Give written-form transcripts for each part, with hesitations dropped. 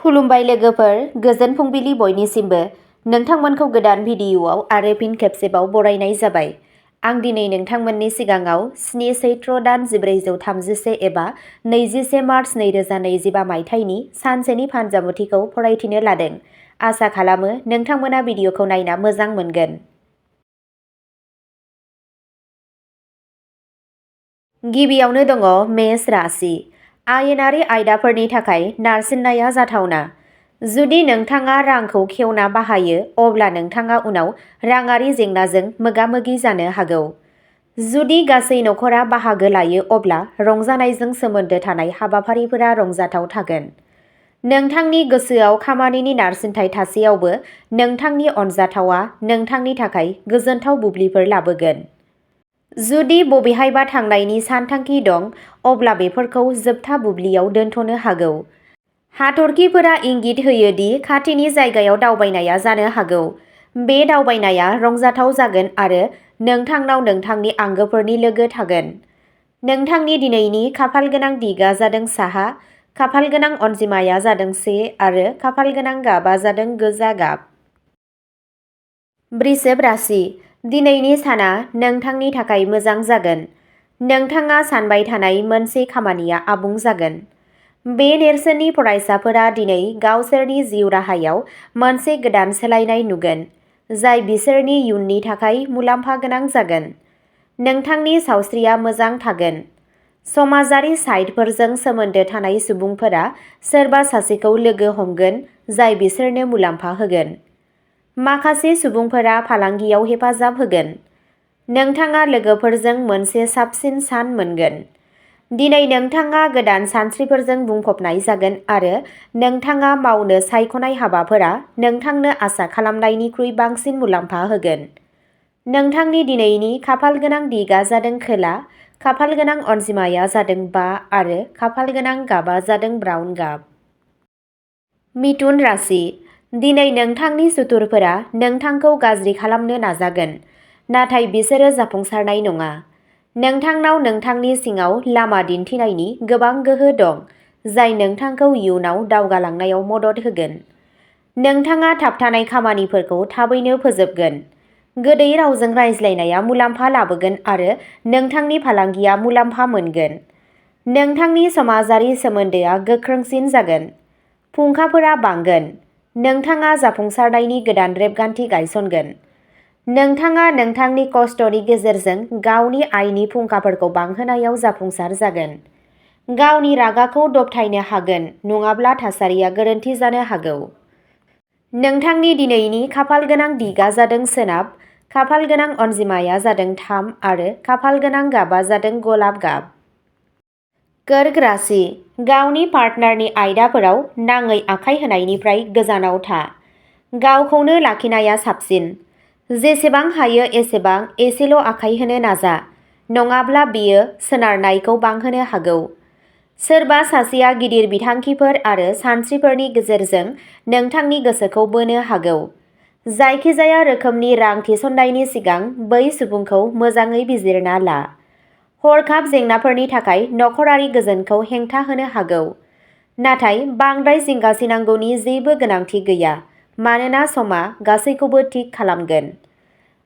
खुलुमबाय लोगोफोर, गोजोन फुंबिलि बयनिसिमबो। नोंथांमोनखौ गोदान भिडिअ'आव आरो फिन खेबसेबाव बरायनाय जाबाय। आं दिनै नोंथांमोननि सिगाङाव 7 चैत्र दान 1433 एबा 21 मार्च 2025 मायथाइनि सानसेनि फानजामुथिखौ फरायथिनो लादों। आसा खालामो नोंथांमोना भिडिअ'खौ नायना मोजां मोनगोन। गिबियावनो दङ मेष राशि। आयेनारि आयदाफोरनि थाखाय नारसिननाया जाथावना। जुदि नोंथाङा रांखौ खेवना बाहायो अब्ला नोंथाङा उनाव राङारि जेंनाजों मोगा-मोगि जानो हागौ। जुदि गासै नखरा बाहागो लायो अब्ला रंजानायजों सोमोन्दो थानाय हाबाफारिफोरा रंजाथाव थागोन। नोंथांनि गोसोआव खामानिनि नारसिनथाय थासेयावबो नोंथांनि अनजाथावआ नोंथांनि थाखाय गोजोनथाव बुब्लिफोर लाबोगोन। जुदि बबेहायबा थांनायनि सानथांखि दं अब्ला बेफोरखौ जोबथा बुब्लियाव दोनथ'नो हागौ। हाथरखिफोरा इंगित होयो दि खाथिनि जायगायाव दावबायनाया जानो हागौ। बे दावबायनाया रंजाथाव जागोन आरो नोंथांनाव नोंथांनि आंगोफोरनि लोगो थागोन। नोंथांनि दिनैनि खाफालगोनां दिगा जादों साहा, खाफालगोनां अनजिमाया जादों 1 आरो खाफालगोनां गाबा जादों गोजा गाब। वृषभ राशि। दिनैनि साना नोंथांनि थाखाय मोजां जागोन। नोंथाङा सानबाय थानाय मोनसे खामानिया आबुं जागोन। बे नेरसोननि फरायसाफोरा दिनै गावसोरनि जिउ राहायाव मोनसे गोदान सोलायनाय नुगोन, जाय बिसोरनि इयुननि थाखाय मुलाम्फा गोनां जागोन। नोंथांनि सावस्रिया मोजां थागोन। समाजारि साइटफोरजों सोमोन्दो थानाय सुबुंफोरा सोरबा सासेखौ लोगो हमगोन जाय बिसोरनो मुलाम्फा होगोन। माखासे सुबुंफोरा फालांगियाव हेफाजाब होगोन। नोंथाङा लोगोफोरजों मोनसे साबसिन सान मोनगोन। दिनै नोंथाङा गोदान सानस्रिफोरजों बुंफबनाय जागोन आरो नोंथाङा मावनो सायख'नाय हाबाफोरा नोंथांनो आसा खालामनायनिख्रुइ बांसिन मुलाम्फा होगोन। नोंथांनि दिनैनि खाफालगोनां दिगा जादों खोला, खाफालगोनां अनजिमाया जादों 5 आरो खाफालगोनां गाबा जादों ब्राउन गाब। मिथुन राशि। दिनै नोंथांनि सुथुरफोरा नोंथांखौ गाज्रि खालामनो नाजागोन, नाथाय बिसोरो जाफुंसारनाय नङा। नोंथांनाव नोंथांनि सिङाव लामा दिन्थिनायनि गोबां गोहो दं, जाय नोंथांखौ इयुनाव दावगालांनायाव मदद होगोन। नोंथाङा थाबथानाय खामानिफोरखौ थाबैनो फोजोबगोन। गोदै रावजों रायज्लायनाया मुलाम्फा लाबोगोन आरो नोंथांनि फालांगिया मुलाम्फा मोनगोन। नोंथांनि समाजारि सोमोन्दोआ गोख्रोंसिन जागोन। फुंखाफोरा बांगोन। नोंथाङा जाफुंसारनायनि गोदान रेबगान्थि गायसनगोन। नोंथाङा नोंथांनि खस्थ'नि गेजेरजों गावनि आयनि फुंखाफोरखौ बांहोनायाव जाफुंसार जागोन। गावनि रागाखौ दबथायनो हागोन नङाब्ला थासारिया गोरोन्थि जानो हागौ। नोंथांनि दिनैनि खाफालगोनां दिगा जादों सोनाब, खाफालगोनां अनजिमाया जादों 3 आरो खाफालगोनां गाबा जादों गलाब गाब। कर्क राशि। गावनि पार्टनारनि आयदाफोराव नाङै आखाय होनायनिफ्राय गोजानाव था। गावखौनो लाखिनाया साबसिन। जेसेबां हायो एसेबां एसेल' आखाय होनो नाजा, नङाब्ला बेयो सोनारनायखौ बांहोनो हागौ। सोरबा सासेया गिदिर बिथांखिफोर आरो सानस्रिफोरनि गेजेरजों नोंथांनि गोसोखौ बोनो हागौ। जायखिजाया रोखोमनि रां थिसननायनि सिगां बै सुबुंखौ मोजाङै बिजिरना ला। हरखाब जेंनाफोरनि थाखाय नखरारि गोजोनखौ हेंथा होनो हागौ। नाथाय बांद्राय जिंगासिनांगौनि जेबो गोनांथि गैया, मानोना समा गासैखौबो थिक खालामगोन।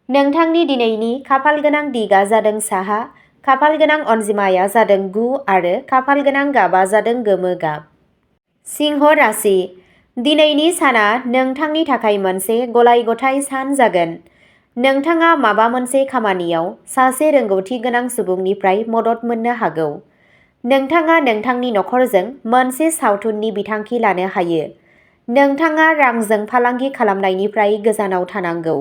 नोंथांनि दिनैनि खाफालगोनां दिगा जादों साहा, खाफालगोनां अनजिमाया जादों 9 आरो खाफालगोनां गाबा जादों गोमो गाब। सिंह राशि। दिनैनि साना नोंथांनि थाखाय मोनसे गलाय-गथाय सान जागोन। नोंथाङा माबा मोनसे खामानियाव सासे रोंगौथि गोनां सुबुंनिफ्राय मदद मोननो हागौ। नोंथाङा नोंथांनि नखरजों मोनसे सावथुननि बिथांखि लानो हायो। नोंथाङा रांजों फालांगि खालामनायनिफ्राय गोजानाव थानांगौ।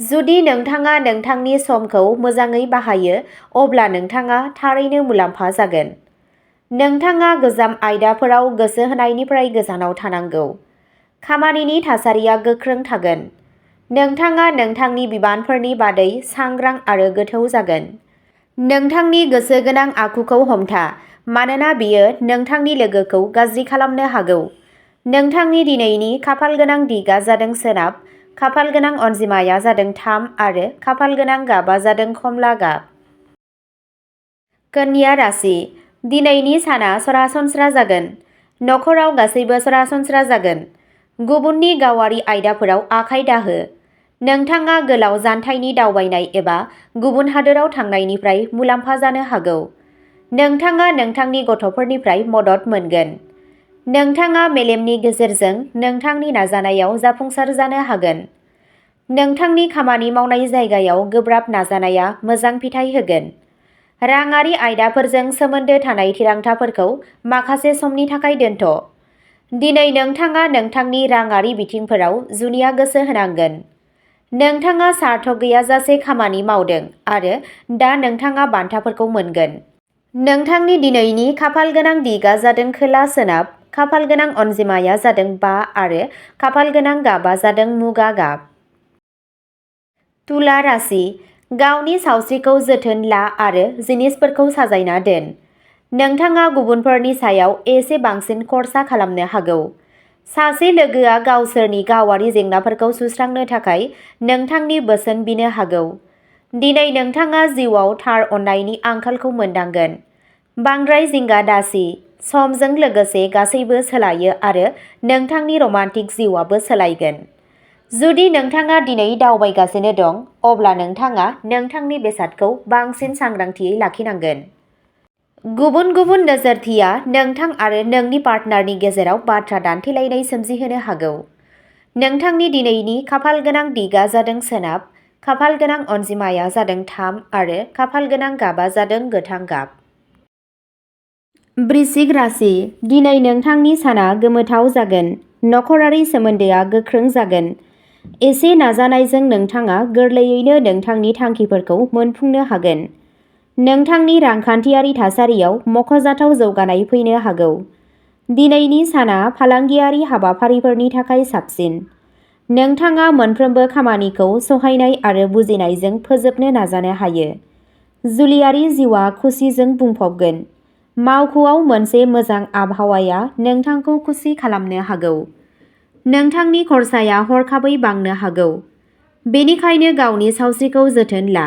जुदि नोंथाङा नोंथांनि समखौ मोजाङै बाहायो अब्ला नोंथाङा थारैनो मुलाम्फा जागोन। नोंथाङा गोजाम आयदाफोराव गोसो होनायनिफ्राय गोजानाव थानांगौ। खामानिनि थासारिया गोख्रों थागोन। नोंथाङा नोंथांनि बिबानफोरनि बादै सांग्रां आरो गोथौ जागोन। नोंथांनि गोसो गोनां आखुखौ हमथा, मानोना बेयो नोंथांनि लोगोखौ गाज्रि खालामनो हागौ। नोंथांनि दिनैनि खाफालगोनां दिगा जादों सोनाब, खाफालगोनां अनजिमाया जादों 3 आरो खाफालगोनां गाबा जादों खमला गाब। कन्या राशि। दिनैनि साना सरासनस्रा जागोन। नखराव गासैबो सरासनस्रा जागोन। गुबुननि गावारि आयदाफोराव आखाइ दाहो। नोंथाङा गोलाव जानथायनि दावबायनाय एबा गुबुन हादोराव थांनायनिफ्राय मुलाम्फा जानो हागौ। नोंथाङा नोंथांनि गथ'फोरनिफ्राय मदद मोनगोन। नोंथाङा मेलेमनि गेजेरजों नोंथांनि नाजानायाव जाफुंसार जानो हागोन। नोंथांनि खामानि मावनाय जायगायाव गोब्राब नाजानाया मोजां फिथाय होगोन। राङारि आयदाफोरजों सोमोन्दो थानाय थिरांथाफोरखौ माखासे समनि थाखाय दोनथ'। दिनै नोंथाङा नोंथांनि राङारि बिथिंफोराव जुनिया गोसो होनांगोन। नोंथाङा सार्थ गैयाजासे खामानि मावदों आरो दा नोंथाङा बान्थाफोरखौ मोनगोन। नोंथांनि दिनैनि खाफालगोनां दिगा जादों खोला-सोनाब, खाफालगोनां अनजिमाया जादों 5 आरो खाफालगोनां गाबा जादों मुगा गाब। तुला राशि, गावनि सावस्रिखौ जोथोन ला आरो जिनिसफोरखौ साजायना दोन। नोंथाङा गुबुनफोरनि सायाव एसे बांसिन खर्सा खालामनो हागौ। सासे लोगोआ गावसोरनि गावारि जेंनाफोरखौ सुस्रांनो थाखाय नोंथांनि बोसोन बिनो हागौ। दिनै नोंथाङा जिउआव थार अननायनि आंखालखौ मोनदांगोन। बांद्राय जिंगा दासि, समजों लोगोसे गासैबो सोलायो आरो नोंथांनि रमान्टिक जिउआबो सोलायगोन। जुदि नोंथाङा दिनै दावबायगासिनो दं, अब्ला नोंथाङा नोंथांनि बेसादखौ बांसिन सांग्रांथियै लाखिनांगोन। गुबुन गुबुन नोजोरथिया नोंथां आरो नोंनि पार्टनारनि गेजेराव बाथ्रा दान्थेलायनाय सोमजिहोनो हागौ। नोंथांनि दिनैनि खाफालगोनां दिगा जादों सोनाब, खाफालगोनां अनजिमाया जादों 3 आरो खाफालगोनां गाबा जादों गोथां गाब। वृश्चिक राशि, दिनै नोंथांनि साना गोमोथाव जागोन। नखरारि सोमोन्दोआ गोख्रों जागोन। एसे नाजानायजों नोंथाङा गोरलैयैनो नोंथांनि थांखिफोरखौ मोनफुंनो हागोन। नोंथांनि रांखान्थियारि थासारियाव मख'जाथाव जौगानाय फैनो हागौ। दिनैनि साना फालांगियारि हाबाफारिफोरनि थाखाय साबसिन। नोंथाङा मोनफ्रोमबो खामानिखौ सहायनाय आरो बुजिनायजों फोजोबनो नाजानो हायो। जुलियारि जिउआ खुसिजों बुंफबगोन। मावख'आव मोनसे मोजां आबहावाया नोंथांखौ खुसि खालामनो हागौ। नोंथांनि खरसाया हरखाबै बांनो हागौ। बेनिखायनो गावनि सावस्रिखौ जोथोन ला।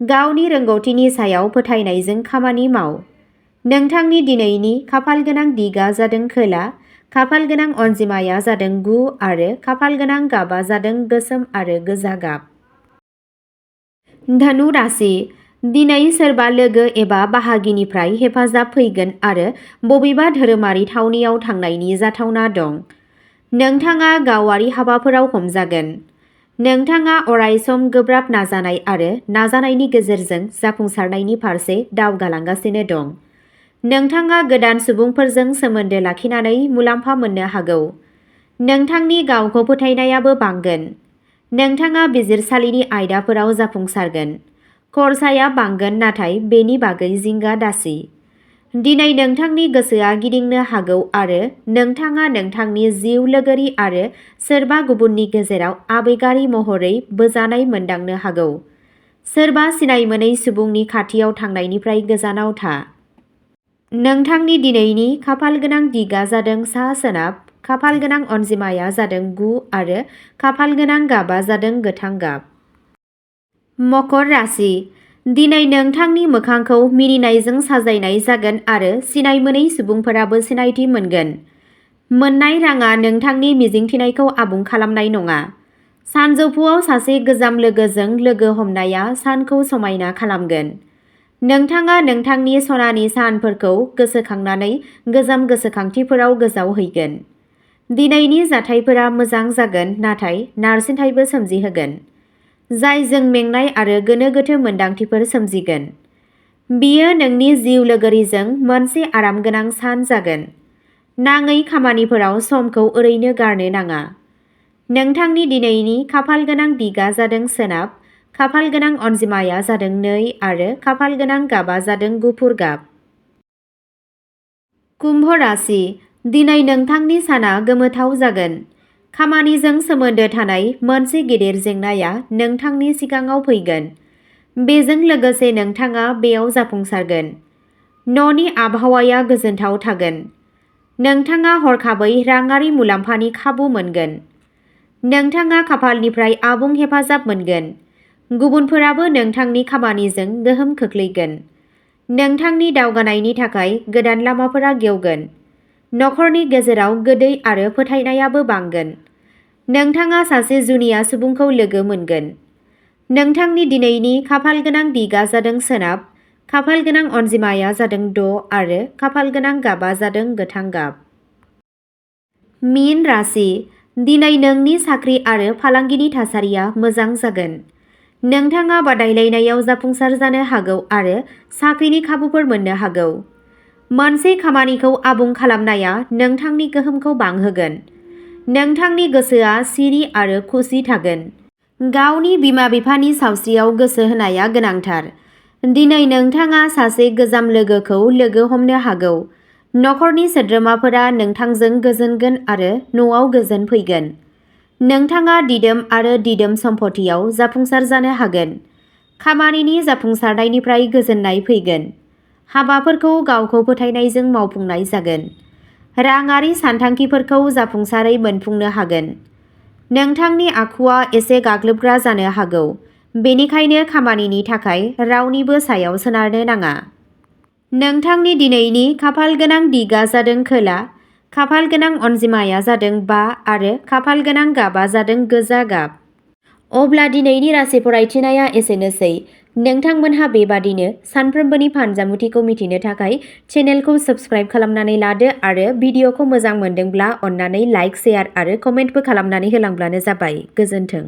गावनि रोंग'थिनि सायाव फोथायनायजों खामानि माव। नोंथांनि दिनैनि खाफालगोनां दिगा जादों खोला, खाफालगोनां अनजिमाया जादों 9 आरो खाफालगोनां गाबा जादों गोसोम आरो गोजा गाब। धनु राशि, दिनै सोरबा लोगो एबा बाहागिनिफ्राय हेफाजाब फैगोन आरो बबेबा धोरोमारि थावनियाव थांनायनि जाथावना दं। नोंथाङा गावारि हाबाफोराव हमजागोन। नोंथाङा अरायसम गोब्राब नाजानाय आरो नाजानायनि गेजेरजों जाफुंसारनायनि फारसे दावगालांगासिनो दं। नोंथाङा गोदान सुबुंफोरजों सोमोन्दो लाखिनानै मुलाम्फा मोननो हागौ। नोंथांनि गावखौ फोथायनायाबो बांगोन। नोंथाङा बिजिरसालिनि आयदाफोराव जाफुंसारगोन। खरसाया बांगोन नाथाय बेनि बागै जिंगा दासि। दिनै नोंथांनि गोसोआ गिदिंनो हागौ आरो नोंथाङा नोंथांनि जिउ लोगोरि आरो सोरबा गुबुननि गेजेराव आबेगारि महरै बोजानाय मोनदांनो हागौ। सोरबा सिनायमोनै सुबुंनि खाथियाव थांनायनिफ्राय गोजानाव था। नोंथांनि दिनैनि खाफालगोनां दिगा जादों सा-सोनाब, खाफालगोनां अनजिमाया जादों 9 आरो खाफालगोनां गाबा जादों गोथां गाब। मकर राशि, दिनै नोंथांनि मोखांखौ मिनिनायजों साजायनाय जागोन आरो सिनायमोनै सुबुंफोराबो सिनायथि मोनगोन। मोन्नाय राङा नोंथांनि मिजिंथिनायखौ आबुं खालामनाय नङा। सानजौफुआव सासे गोजाम लोगोजों लोगो हमनाया सानखौ समायना खालामगोन। नोंथाङा नोंथांनि सनानि सानफोरखौ गोसोखांनानै गोजाम गोसोखांथिफोराव गोजावहैगोन। दिनैनि जाथायफोरा मोजां जागोन नाथाय नारसिनथायबो सोमजिहोगोन, जायजों मेंनाय आरो गोनो-गोथो मोन्दांथिफोर सोमजिगोन। बियो नोंनि जिउ लोगोरिजों मोनसे आरामगोनां सान जागोन। नाङै खामानिफोराव समखौ ओरैनो गारनो नाङा। नोंथांनि दिनैनि खाफालगोनां दिगा जादों सोनाब, खाफालगोनां अनजिमाया जादों 2 आरो खाफालगोनां गाबा जादों गुफुर गाब। कुम्भ राशि, दिनै नोंथांनि साना गोमोथाव जागोन। खामानिजों सोमोन्दो थानाय मोनसे गिदिर जेंनाया नोंथांनि सिगाङाव फैगोन। बेजों लोगोसे नोंथाङा बेयाव जाफुंसारगोन। न'नि आबहावाया गोजोनथाव थागोन। नोंथाङा हरखाबै राङारि मुलाम्फानि खाबु मोनगोन। नोंथाङा खाफालनिफ्राय आबुं हेफाजाब मोनगोन। गुबुनफोराबो नोंथांनि खामानिजों गोहोम खोख्लैगोन। नोंथांनि दावगानायनि थाखाय गोदान लामाफोरा गेवगोन। नखरनि गेजेराव गोदै आरो फोथायनायाबो बांगोन। नोंथाङा सासे जुनिया सुबुंखौ लोगो मोनगोन। नोंथांनि दिनैनि खाफालगोनां दिगा जादों सोनाब, खाफालगोनां अनजिमाया जादों 6 आरो खाफालगोनां गाबा जादों गोथां गाब। मीन राशि, दिनै नोंनि साख्रि आरो फालांगिनि थासारिया मोजां जागोन। नोंथाङा बादायलायनायाव जाफुंसार जानो हागौ आरो साख्रिनि खाबुफोर मोननो हागौ। मोनसे खामानिखौ आबुं खालामनाया नोंथांनि गोहोमखौ बांहोगोन। नोंथांनि गोसोआ सिरि आरो खुसि थागोन। गावनि बिमा-बिफानि सावस्रियाव गोसो होनाया गोनांथार। दिनै नोंथाङा सासे गोजाम लोगोखौ लोगो हमनो हागौ। नखरनि सोद्रोमाफोरा नोंथांजों गोजोनगोन आरो न'आव गोजोन फैगोन। नोंथाङा दिदोम आरो दिदोम सम्पथियाव जाफुंसार जानो हागोन। खामानिनि जाफुंसारनायनिफ्राय गोजोननाय फैगोन। हाबाफोरखौ गावखौ फोथायनायजों मावफुंनाय जागोन। राङारि सानथांखिफोरखौ जाफुंसारै मोनफुंनो हागोन। नोंथांनि आखुआ एसे गाग्लोबग्रा जानो हागौ, बेनिखायनो खामानिनि थाखाय रावनिबो सायाव सोनारनो नाङा। नोंथांनि दिनैनि खाफालगोनां दिगा जादों खोला, खाफालगोनां अनजिमाया जादों 5 आरो खाफालगोनां गाबा जादों गोजा गाब। अब्ला दिनैनि राशि फरायथिनाया एसेनोसै। नोंथांमोनहा बेबादिनो सानफ्रोमबोनि फानजामुथिखौ मिथिनो थाखाय चेनेलखौ साबस्क्राइब खालामनानै लादो आरो भिडिअखौ मोजां मोनदोंब्ला अन्नानै लाइक, शेयार आरो कमेन्टबो खालामनानै होलांब्लानो जाबाय। गोजोन्थों।